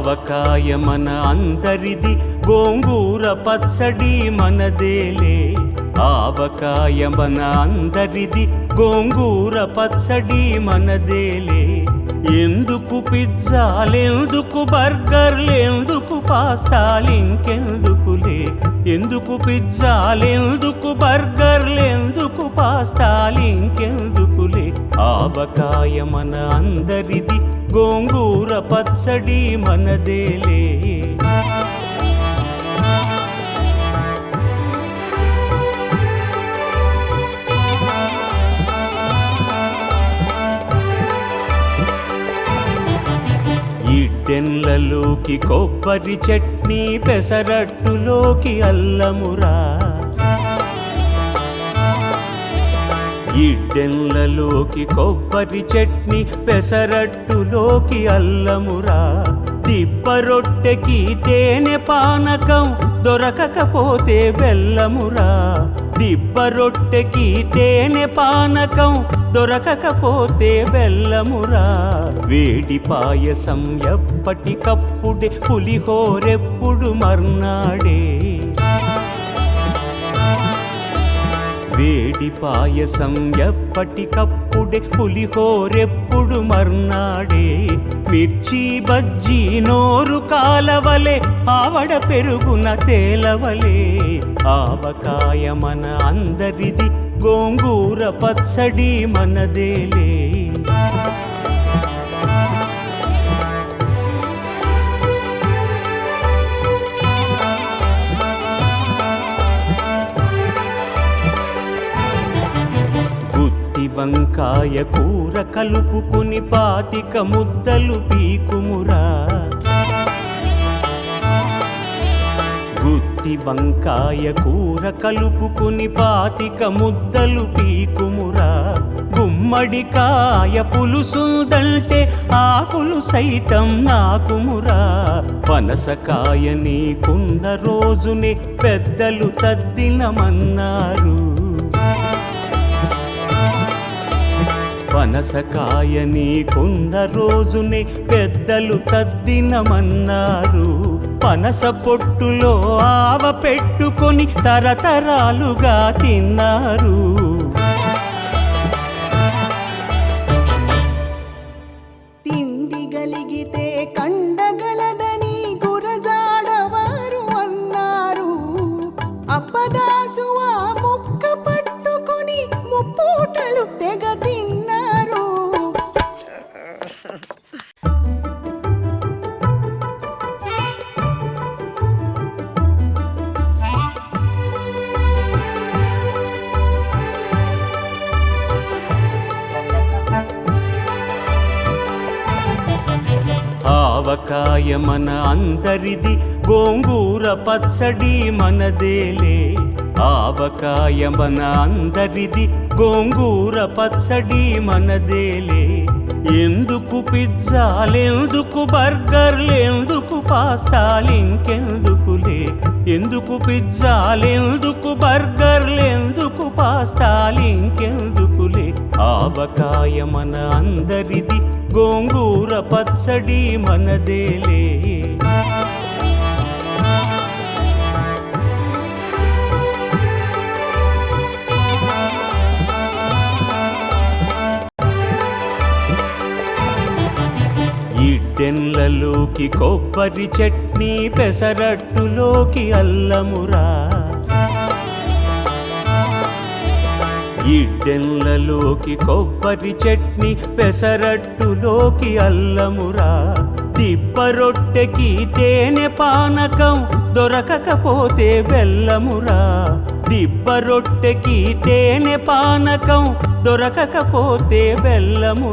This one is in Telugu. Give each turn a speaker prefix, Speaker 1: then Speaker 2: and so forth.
Speaker 1: ఆవకాయ మన అందరిది, గోంగూర పచ్చడి మనదేలే. ఆవకాయ మన అందరిది, గోంగూర పచ్చడి మనదేలే. ఎందుకు పిజ్జాలెందుకు బర్గర్లెందుకు పాస్తాలింకెందుకులే. ఎందుకు పిజ్జాలెందుకు బర్గర్లెందుకు పాస్తాలింకెందుకులే. ఆవకాయ మన అందరిది, గోంగూర పచ్చడి మనదేలే. ఇడ్డెన్లలోకి కొబ్బరి చట్నీ, పెసరట్టులోకి అల్లమురా. ఇడ్డెన్లలోకి కొబ్బరి చట్నీ, పెసరట్టులోకి అల్లమురా. దిబ్బ రొట్టెకి తేనె పానకం, దొరకకపోతే బెల్లమురా. దిబ్బ రొట్టెకి తేనె పానకం, దొరకకపోతే బెల్లమురా. వేడి పాయసం ఎప్పటికప్పుడే, పులిహోరెప్పుడు మర్నాడే. వేడి పాయసం ఎప్పటికప్పుడే, పులిహోరెప్పుడు మర్నాడే. మిర్చి బజ్జీ నోరు కాలవలే, ఆవడ పెరుగున తేలవలే. ఆవకాయ మన అందరిది, గోంగూర పచ్చడి మనదేలే. వంకాయ కూర కలుపుకుని 25 ముద్దలు పీకుమురా. గుత్తి వంకాయ కూర కలుపుకుని 25 ముద్దలు పీకుమురా. గుమ్మడికాయ పులుసుదంటే ఆకులు సైతం నాకుమురా. పనసకాయ నీకున్న రోజునే పెద్దలు తద్దినమన్నారు. పనసకాయ నీకున్న రోజునే పెద్దలు తద్దినమన్నారు. పనస పొట్టులో ఆవ పెట్టుకొని తరతరాలుగా తిన్నారు.
Speaker 2: తిండి గలిగితే కండగలదని గురజాడవారు అన్నారు. అప్పదాసు ఆ ముక్క పట్టుకొని ముప్పూటలు తెగ తిన్నారు.
Speaker 1: ఆవకాయ మన అందరిది, గోంగూర పచ్చడి మనదేలే. ఆవకాయ మన అందరిది, గోంగూర పచ్చడి మనదేలే. ఎందుకు పిజ్జాలెందుకు బర్గర్లెందుకు పాస్తాలింకెందుకులే. ఎందుకు పిజ్జాలెందుకు బర్గర్లెందుకు పాస్తాలింకెందుకులే. ఆవకాయ మన అందరిది, గోంగూర పచ్చడి మనదేలే. ఇడ్డెన్లలోకి కొబ్బరి చట్నీ, పెసరట్టులోకి అల్లమురా. ఇడ్డెన్లలోకి కొబ్బరి చట్నీ, పెసరట్టులోకి అల్లమురా. దిబ్బ రొట్టెకి తేనె పానకం, దొరకకపోతే బెల్లమురా. దిబ్బ రొట్టెకి తేనె పానకం, దొరకకపోతే బెల్లము.